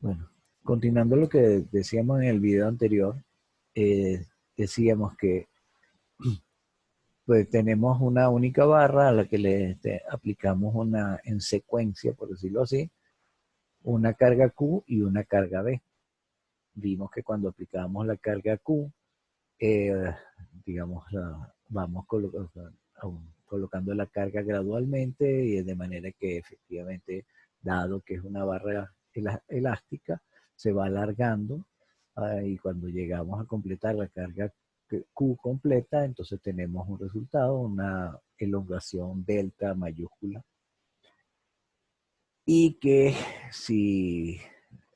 Bueno, continuando lo que decíamos en el video anterior, decíamos que pues tenemos una única barra a la que le aplicamos una en secuencia, por decirlo así, una carga Q y una carga B. Vimos que cuando aplicamos la carga Q, eh, digamos, vamos colocando la carga gradualmente y de manera que efectivamente, dado que es una barra elástica, se va alargando y cuando llegamos a completar la carga Q completa, entonces tenemos un resultado, una elongación delta mayúscula. Y que si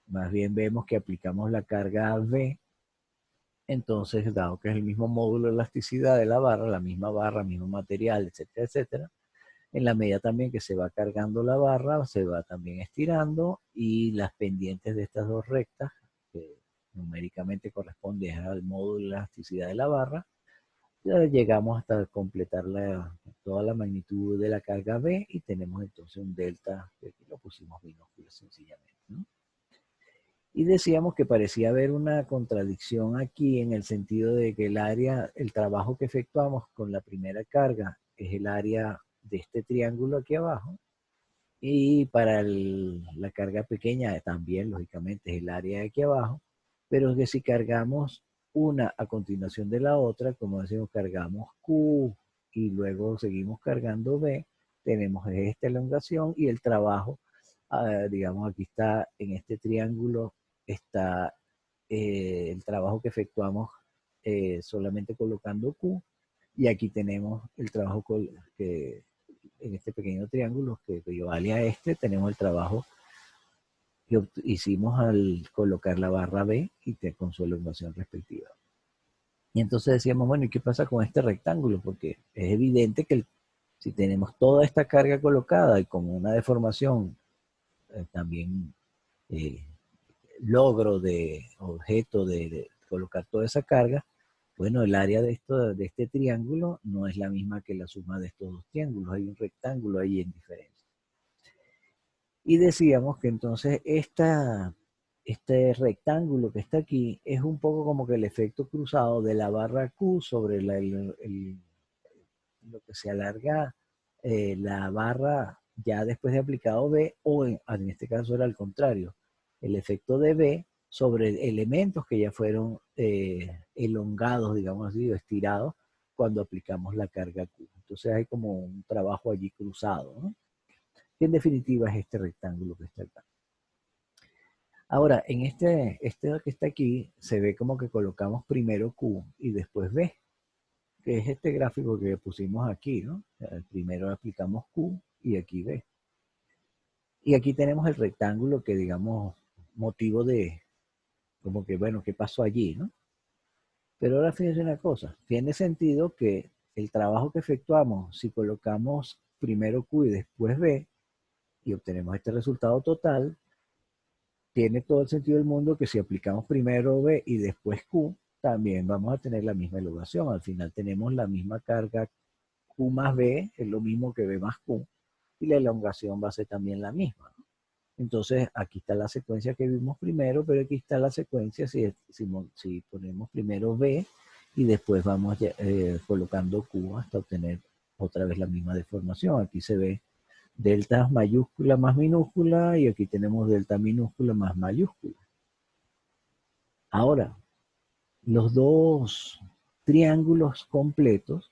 más bien vemos que aplicamos la carga V, entonces, dado que es el mismo módulo de elasticidad de la barra, mismo material, etcétera, etcétera, en la medida también que se va cargando la barra, se va también estirando y las pendientes de estas dos rectas, que numéricamente corresponden al módulo de elasticidad de la barra, ya llegamos hasta completar toda la magnitud de la carga B y tenemos entonces un delta, que aquí lo pusimos minúsculo sencillamente, ¿no? Y decíamos que parecía haber una contradicción aquí en el sentido de que el trabajo que efectuamos con la primera carga es el área de este triángulo aquí abajo, y para la carga pequeña también, lógicamente, es el área de aquí abajo, pero que si cargamos una a continuación de la otra, como decimos, cargamos Q y luego seguimos cargando B, tenemos esta elongación y el trabajo, digamos, aquí está en este triángulo, está el trabajo que efectuamos solamente colocando Q, y aquí tenemos el trabajo que en este pequeño triángulo que equivale a este, tenemos el trabajo que hicimos al colocar la barra B y con su elongación respectiva. Y entonces decíamos, bueno, ¿y qué pasa con este rectángulo? Porque es evidente que si tenemos toda esta carga colocada y con una deformación también eh, logro de objeto de colocar toda esa carga, bueno, el área de este triángulo no es la misma que la suma de estos dos triángulos, hay un rectángulo ahí en diferencia. Y decíamos que entonces este rectángulo que está aquí es un poco como que el efecto cruzado de la barra Q sobre lo que se alarga la barra ya después de aplicado B, o en este caso era al contrario, el efecto de B sobre elementos que ya fueron elongados, digamos así, o estirados cuando aplicamos la carga Q. Entonces hay como un trabajo allí cruzado, ¿no? Que en definitiva es este rectángulo que está acá. Ahora, en este que está aquí, se ve como que colocamos primero Q y después B, que es este gráfico que pusimos aquí, ¿no? Primero aplicamos Q y aquí B. Y aquí tenemos el rectángulo que, digamos, motivo de, como que, bueno, ¿qué pasó allí, no? Pero ahora fíjense una cosa, tiene sentido que el trabajo que efectuamos, si colocamos primero Q y después B, y obtenemos este resultado total, tiene todo el sentido del mundo que si aplicamos primero B y después Q, también vamos a tener la misma elongación. Al final tenemos la misma carga Q más B, es lo mismo que B más Q, y la elongación va a ser también la misma. Entonces, aquí está la secuencia que vimos primero, pero aquí está la secuencia si ponemos primero B y después vamos colocando Q hasta obtener otra vez la misma deformación. Aquí se ve delta mayúscula más minúscula y aquí tenemos delta minúscula más mayúscula. Ahora, los dos triángulos completos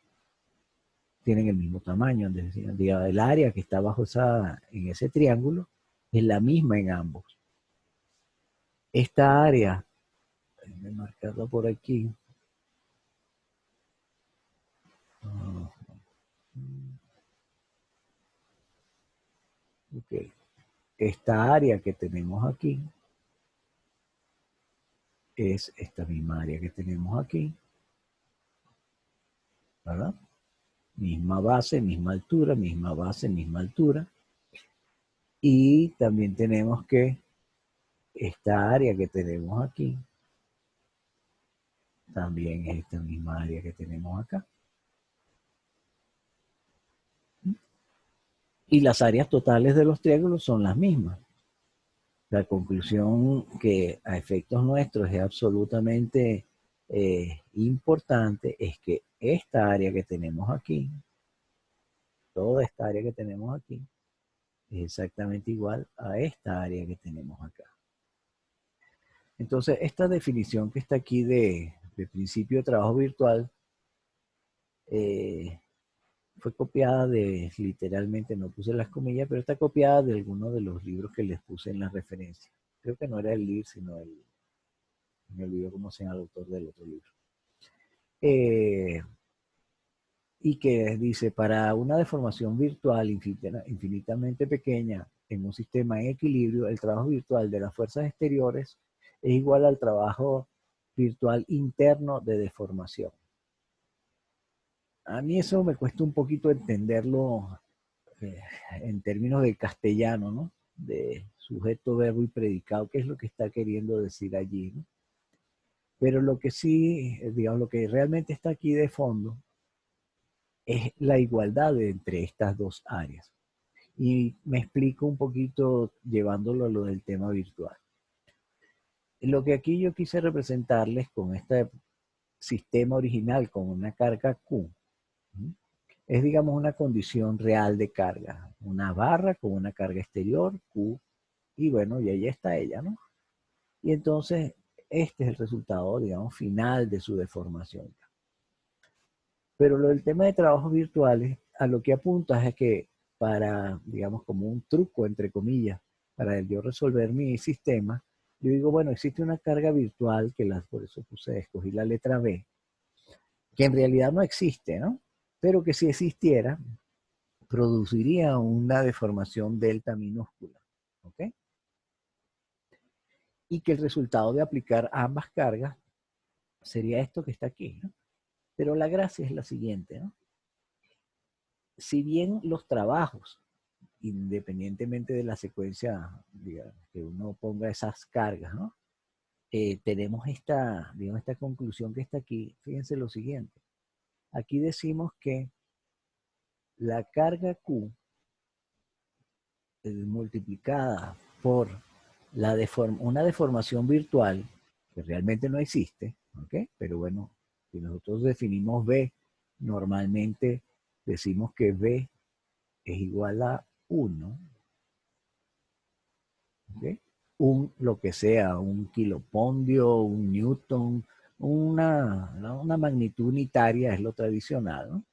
tienen el mismo tamaño. Es decir, el área que está bajo en ese triángulo es la misma en ambos. Esta área, déjenme marcarlo por aquí. Okay. Esta área que tenemos aquí es esta misma área que tenemos aquí, ¿verdad? Misma base, misma altura, misma base, misma altura. Y también tenemos que esta área que tenemos aquí también es esta misma área que tenemos acá. Y las áreas totales de los triángulos son las mismas. La conclusión que a efectos nuestros es absolutamente importante es que esta área que tenemos aquí, toda esta área que tenemos aquí, es exactamente igual a esta área que tenemos acá. Entonces, esta definición que está aquí de principio de trabajo virtual fue copiada de, literalmente, no puse las comillas, pero está copiada de alguno de los libros que les puse en la referencia. Creo que no era el libro, sino me olvidó cómo se llama el autor del otro libro. Y que dice, para una deformación virtual infinitamente pequeña en un sistema en equilibrio, el trabajo virtual de las fuerzas exteriores es igual al trabajo virtual interno de deformación. A mí eso me cuesta un poquito entenderlo en términos de castellano, ¿no? De sujeto, verbo y predicado, qué es lo que está queriendo decir allí, ¿no? Pero lo que sí, digamos, lo que realmente está aquí de fondo es la igualdad entre estas dos áreas. Y me explico un poquito llevándolo a lo del tema virtual. Lo que aquí yo quise representarles con este sistema original, con una carga Q, es, digamos, una condición real de carga. Una barra con una carga exterior, Q, y bueno, y ahí está ella, ¿no? Y entonces, este es el resultado, digamos, final de su deformación. Pero lo del tema de trabajos virtuales, a lo que apunta es que para, digamos, como un truco, entre comillas, para yo resolver mi sistema, yo digo, bueno, existe una carga virtual, por eso escogí la letra B, que en realidad no existe, ¿no? Pero que si existiera, produciría una deformación delta minúscula, ¿ok? Y que el resultado de aplicar ambas cargas sería esto que está aquí, ¿no? Pero la gracia es la siguiente, ¿no? Si bien los trabajos, independientemente de la secuencia, digamos, que uno ponga esas cargas, ¿no? Tenemos digamos, esta conclusión que está aquí. Fíjense lo siguiente. Aquí decimos que la carga Q multiplicada por una deformación virtual, que realmente no existe, ¿ok? Pero bueno, si nosotros definimos B, normalmente decimos que B es igual a 1, ¿ok? Lo que sea, un kilopondio, un newton, una magnitud unitaria es lo tradicional, ¿no?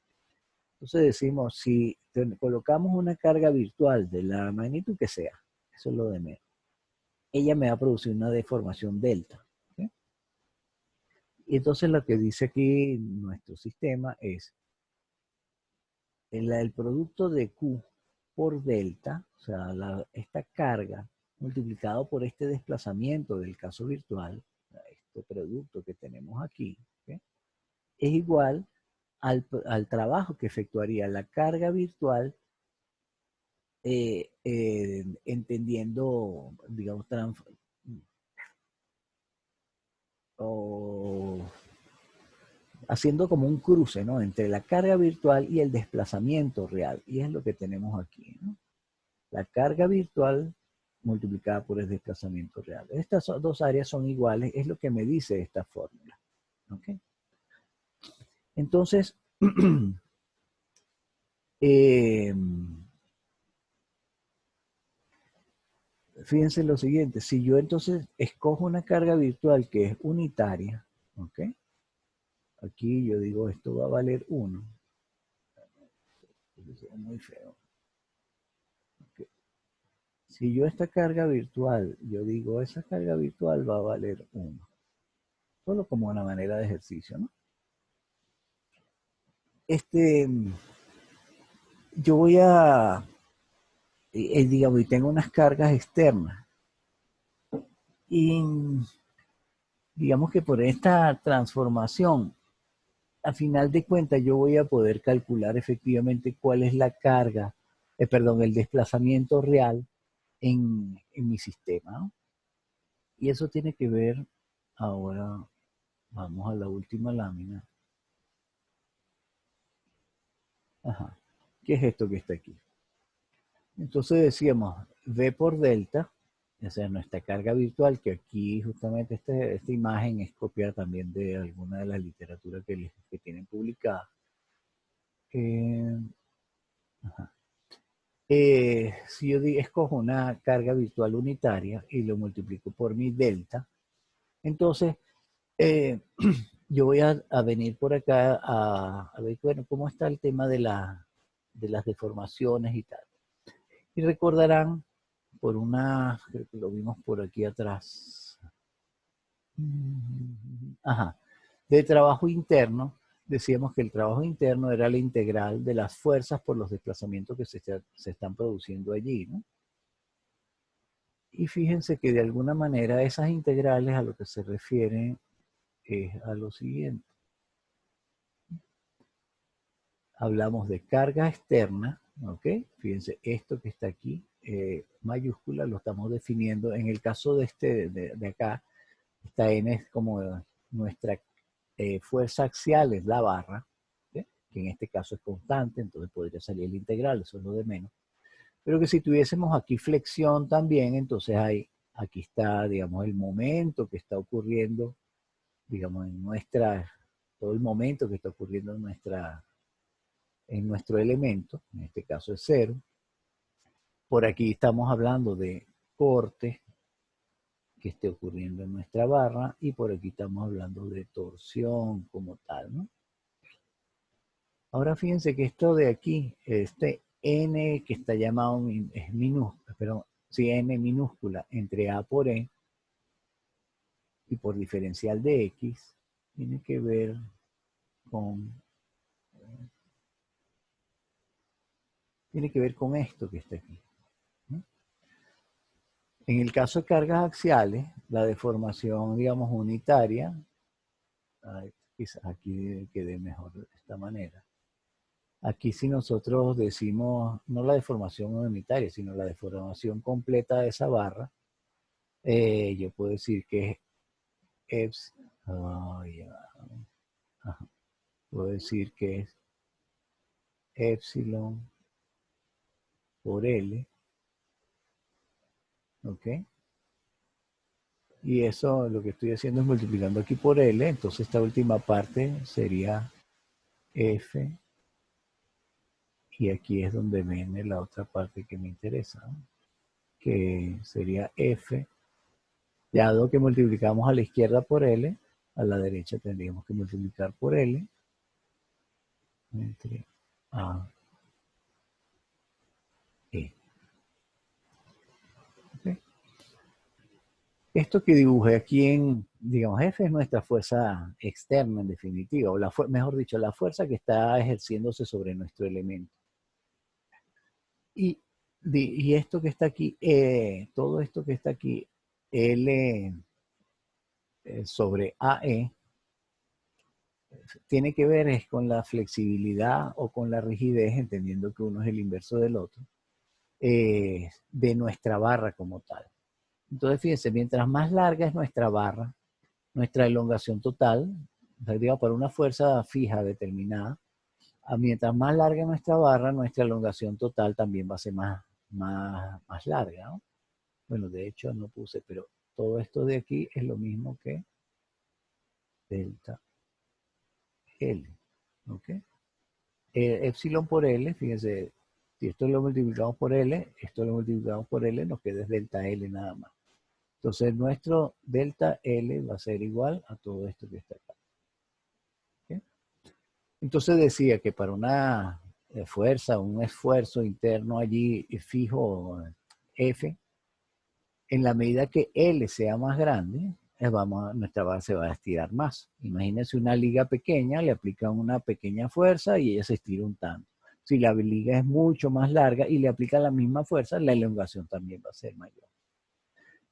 Entonces decimos, si colocamos una carga virtual de la magnitud que sea, eso es lo de menos, ella me va a producir una deformación delta. ¿Okay? Y entonces lo que dice aquí nuestro sistema es el producto de Q por delta, o sea, esta carga multiplicado por este desplazamiento del caso virtual, este producto que tenemos aquí, ¿okay? Es igual al trabajo que efectuaría la carga virtual entendiendo, digamos, o haciendo como un cruce, ¿no? Entre la carga virtual y el desplazamiento real. Y es lo que tenemos aquí, ¿no? La carga virtual multiplicada por el desplazamiento real. Estas dos áreas son iguales, es lo que me dice esta fórmula. ¿Okay? Entonces, fíjense lo siguiente, si yo entonces escojo una carga virtual que es unitaria, ¿ok? Aquí yo digo esto va a valer 1. Es muy feo. Okay. Si yo esta carga virtual, yo digo esa carga virtual va a valer 1. Solo como una manera de ejercicio, ¿no? Yo voy a, digamos, y tengo unas cargas externas. Y digamos que por esta transformación, a final de cuentas yo voy a poder calcular efectivamente cuál es la carga, perdón, el desplazamiento real en mi sistema, ¿no? Y eso tiene que ver, ahora vamos a la última lámina. Ajá. ¿Qué es esto que está aquí? Entonces decíamos V por delta, O sea, nuestra carga virtual, que aquí justamente esta imagen es copiada también de alguna de las literaturas que tienen publicada. Ajá. Si yo escojo una carga virtual unitaria y lo multiplico por mi delta, entonces eh, yo voy a venir por acá a ver, bueno, cómo está el tema de las deformaciones y tal. Y recordarán por una, creo que lo vimos por aquí atrás, ajá, de trabajo interno, decíamos que el trabajo interno era la integral de las fuerzas por los desplazamientos que se están produciendo allí, ¿no? Y fíjense que de alguna manera esas integrales a lo que se refieren es a lo siguiente. Hablamos de carga externa, ¿ok? Fíjense, esto que está aquí, mayúscula, lo estamos definiendo. En el caso de de acá, esta N es como nuestra fuerza axial, es la barra, ¿sí? Que en este caso es constante, entonces podría salir el integral, eso es lo de menos. Pero que si tuviésemos aquí flexión también, entonces aquí está, digamos, el momento que está ocurriendo, digamos, todo el momento que está ocurriendo en nuestro elemento, en este caso es cero. Por aquí estamos hablando de corte que esté ocurriendo en nuestra barra y por aquí estamos hablando de torsión como tal, ¿no? Ahora fíjense que esto de aquí, este n que está llamado, es minúscula, pero sí, n minúscula entre a por e y por diferencial de x, tiene que ver con, esto que está aquí, ¿no? En el caso de cargas axiales, la deformación, digamos, unitaria, quizás aquí quede mejor de esta manera. Aquí si nosotros decimos, no la deformación unitaria, sino la deformación completa de esa barra, yo puedo decir que es puedo decir que es epsilon por L, ¿ok? Y eso lo que estoy haciendo es multiplicando aquí por L, entonces esta última parte sería F, y aquí es donde viene la otra parte que me interesa, ¿no? Que sería F. Ya dado que multiplicamos a la izquierda por L, a la derecha tendríamos que multiplicar por L entre A, E. ¿Okay? Esto que dibujé aquí digamos, F es nuestra fuerza externa en definitiva, o mejor dicho, la fuerza que está ejerciéndose sobre nuestro elemento. Y esto que está aquí, todo esto que está aquí, L sobre AE, tiene que ver es con la flexibilidad o con la rigidez, entendiendo que uno es el inverso del otro, de nuestra barra como tal. Entonces, fíjense, mientras más larga es nuestra barra, nuestra elongación total, digamos, para una fuerza fija determinada, mientras más larga es nuestra barra, nuestra elongación total también va a ser más larga, ¿no? Bueno, de hecho no puse, pero todo esto de aquí es lo mismo que delta L, ¿ok? Epsilon por L, fíjense, si esto lo multiplicamos por L, esto lo multiplicamos por L, nos queda delta L nada más. Entonces nuestro delta L va a ser igual a todo esto que está acá. ¿Okay? Entonces decía que para una fuerza, un esfuerzo interno allí fijo F, en la medida que L sea más grande, nuestra barra se va a estirar más. Imagínense una liga pequeña, le aplican una pequeña fuerza y ella se estira un tanto. Si la liga es mucho más larga y le aplican la misma fuerza, la elongación también va a ser mayor.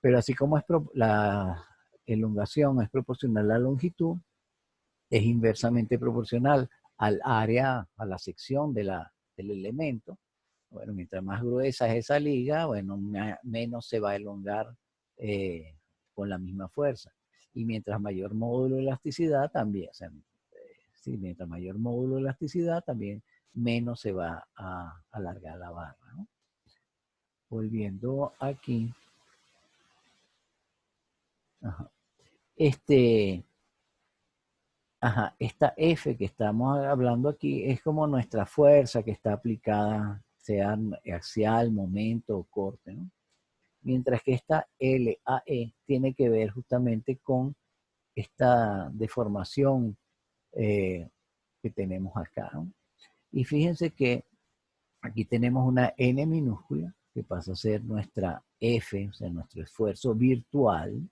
Pero así como la elongación es proporcional a la longitud, es inversamente proporcional al área, a la sección del elemento. Bueno, mientras más gruesa es esa liga, bueno, menos se va a elongar con la misma fuerza. Y mientras mayor módulo de elasticidad también, o sea, sí, mientras mayor módulo de elasticidad también menos se va a alargar la barra, ¿no? Volviendo aquí, Ajá. Esta F que estamos hablando aquí es como nuestra fuerza que está aplicada, sea axial, momento o corte, ¿no? Mientras que esta LAE tiene que ver justamente con esta deformación que tenemos acá, ¿no? Y fíjense que aquí tenemos una N minúscula que pasa a ser nuestra F, o sea, nuestro esfuerzo virtual,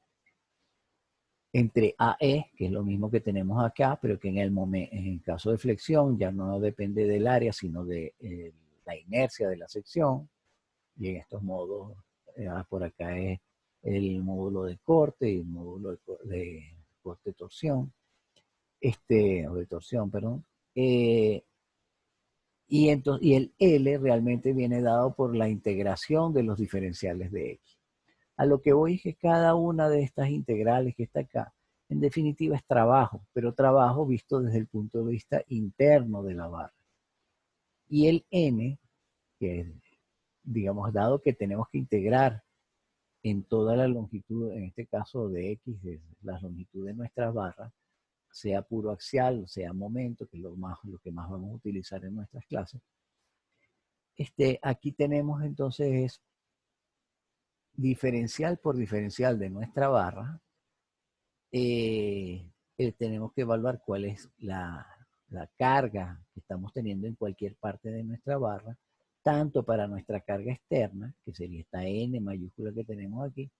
entre AE, que es lo mismo que tenemos acá, pero que en el caso de flexión ya no depende del área, sino de la inercia de la sección. Y en estos modos, por acá es el módulo de corte y el módulo de corte-torsión, o de torsión, perdón. Y el L realmente viene dado por la integración de los diferenciales de X. A lo que voy es que cada una de estas integrales que está acá, en definitiva es trabajo, pero trabajo visto desde el punto de vista interno de la barra. Y el N, que es, digamos, dado que tenemos que integrar en toda la longitud, en este caso de X, de la longitud de nuestras barras, sea puro axial, sea momento, que es lo que más vamos a utilizar en nuestras clases. Aquí tenemos entonces diferencial por diferencial de nuestra barra, tenemos que evaluar cuál es la carga que estamos teniendo en cualquier parte de nuestra barra, tanto para nuestra carga externa, que sería esta N mayúscula que tenemos aquí,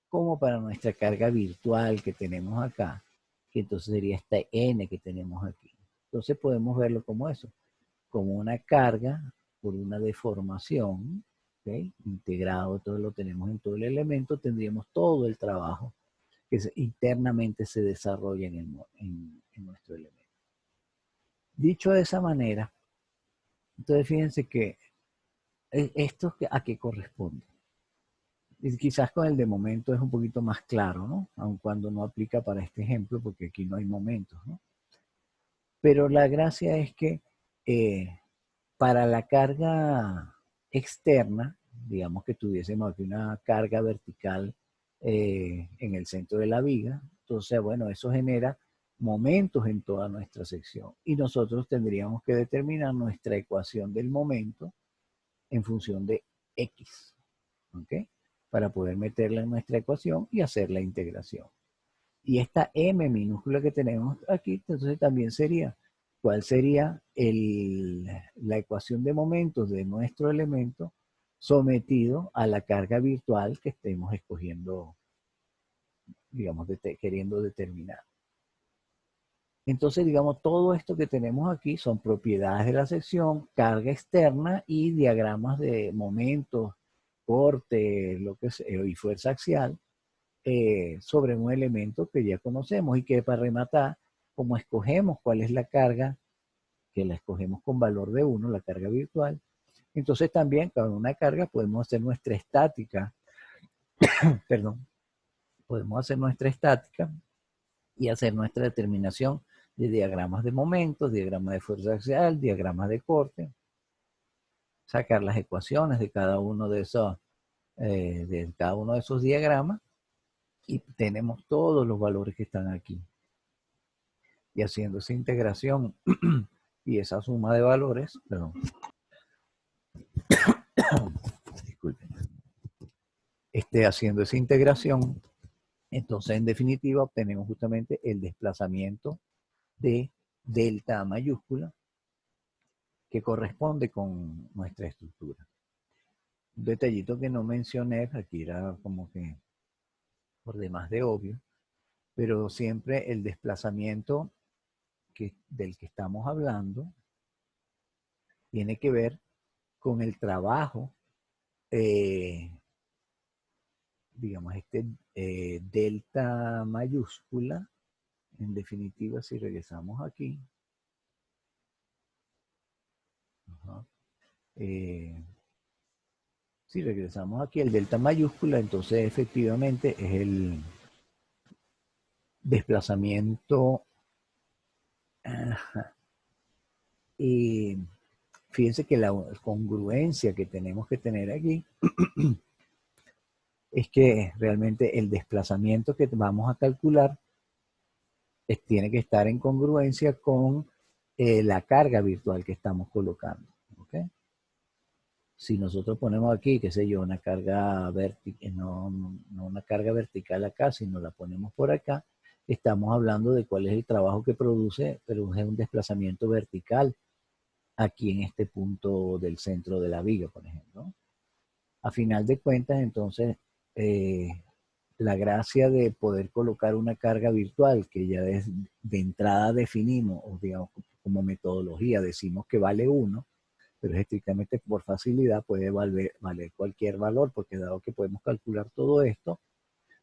como para nuestra carga virtual que tenemos acá, que entonces sería esta N que tenemos aquí. Entonces podemos verlo como eso, como una carga por una deformación, ¿okay? Integrado, todo lo tenemos en todo el elemento, tendríamos todo el trabajo que internamente se desarrolla en nuestro elemento. Dicho de esa manera, entonces fíjense que esto a qué corresponde. Y quizás con el de momento es un poquito más claro, ¿no? Aun cuando no aplica para este ejemplo, porque aquí no hay momentos, ¿no? Pero la gracia es que para la carga externa, digamos que tuviésemos aquí una carga vertical en el centro de la viga, entonces, bueno, eso genera momentos en toda nuestra sección y nosotros tendríamos que determinar nuestra ecuación del momento en función de X, ¿ok? Para poder meterla en nuestra ecuación y hacer la integración. Y esta M minúscula que tenemos aquí, entonces también sería, ¿cuál sería la ecuación de momentos de nuestro elemento sometido a la carga virtual que estemos escogiendo, digamos, queriendo determinar? Entonces, digamos, todo esto que tenemos aquí son propiedades de la sección, carga externa y diagramas de momentos, corte, lo que sea, y fuerza axial, sobre un elemento que ya conocemos y que para rematar, como escogemos cuál es la carga, que la escogemos con valor de 1, la carga virtual, entonces también con una carga podemos hacer nuestra estática, perdón, podemos hacer nuestra estática y hacer nuestra determinación de diagramas de momentos, diagramas de fuerza axial, diagramas de corte, sacar las ecuaciones de cada uno de esos diagramas y tenemos todos los valores que están aquí. Y haciendo esa integración y esa suma de valores, perdón, disculpen, haciendo esa integración, entonces en definitiva obtenemos justamente el desplazamiento de delta mayúscula que corresponde con nuestra estructura. Un detallito que no mencioné, aquí era como que por demás de obvio, pero siempre el desplazamiento del que estamos hablando tiene que ver con el trabajo, digamos, delta mayúscula, en definitiva, si regresamos aquí, si regresamos aquí, el delta mayúscula, entonces efectivamente es el desplazamiento. Y fíjense que la congruencia que tenemos que tener aquí es que realmente el desplazamiento que vamos a calcular tiene que estar en congruencia con la carga virtual que estamos colocando. ¿Okay? Si nosotros ponemos aquí, qué sé yo, una carga vertical, no una carga vertical acá, sino la ponemos por acá, estamos hablando de cuál es el trabajo que produce, pero es un desplazamiento vertical aquí en este punto del centro de la viga, por ejemplo. A final de cuentas, entonces, eh, la gracia de poder colocar una carga virtual que ya de entrada definimos, o digamos como metodología, decimos que vale 1, pero estrictamente por facilidad puede valer cualquier valor, porque dado que podemos calcular todo esto,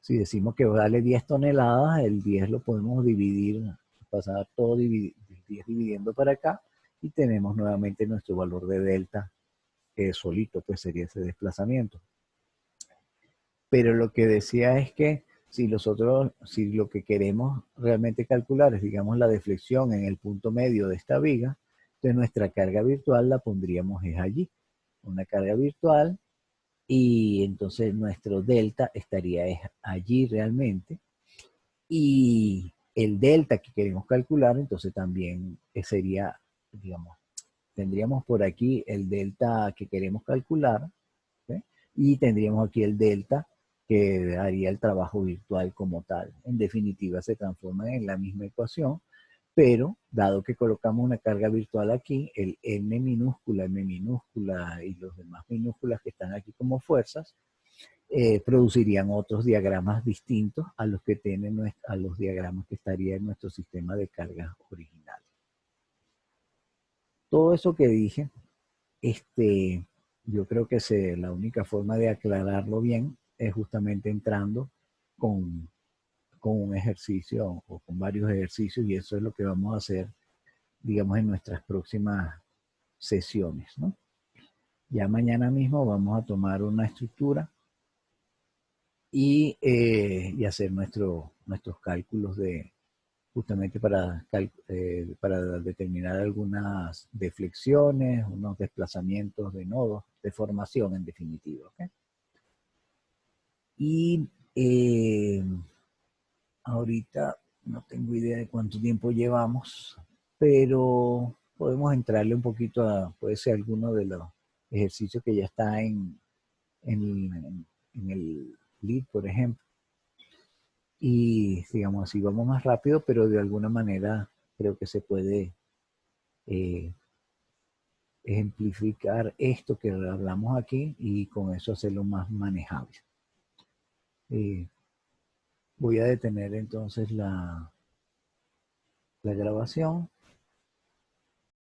si decimos que vale 10 toneladas, el 10 lo podemos dividir, pasar todo 10 dividiendo para acá, y tenemos nuevamente nuestro valor de delta solito, pues sería ese desplazamiento. Pero lo que decía es que si lo que queremos realmente calcular es, digamos, la deflexión en el punto medio de esta viga, entonces nuestra carga virtual la pondríamos es allí, una carga virtual, y entonces nuestro delta estaría es allí realmente, y el delta que queremos calcular, entonces también sería, digamos, tendríamos por aquí el delta que queremos calcular, ¿sí? Y tendríamos aquí el delta que haría el trabajo virtual como tal. En definitiva, se transforma en la misma ecuación, pero dado que colocamos una carga virtual aquí, el m minúscula y los demás minúsculas que están aquí como fuerzas, producirían otros diagramas distintos a los que tienen a los diagramas que estaría en nuestro sistema de cargas original. Todo eso que dije, yo creo que la única forma de aclararlo bien es justamente entrando con, con un ejercicio o con varios ejercicios, y eso es lo que vamos a hacer, digamos, en nuestras próximas sesiones, ¿no? Ya mañana mismo vamos a tomar una estructura y hacer nuestros cálculos justamente para determinar algunas deflexiones, unos desplazamientos de nodos, de formación en definitiva. ¿Okay? Y ahorita no tengo idea de cuánto tiempo llevamos, pero podemos entrarle un poquito puede ser alguno de los ejercicios que ya está en el lead, por ejemplo. Y digamos así, vamos más rápido, pero de alguna manera creo que se puede eh, ejemplificar esto que hablamos aquí y con eso hacerlo más manejable. Eh, Voy a detener entonces la grabación.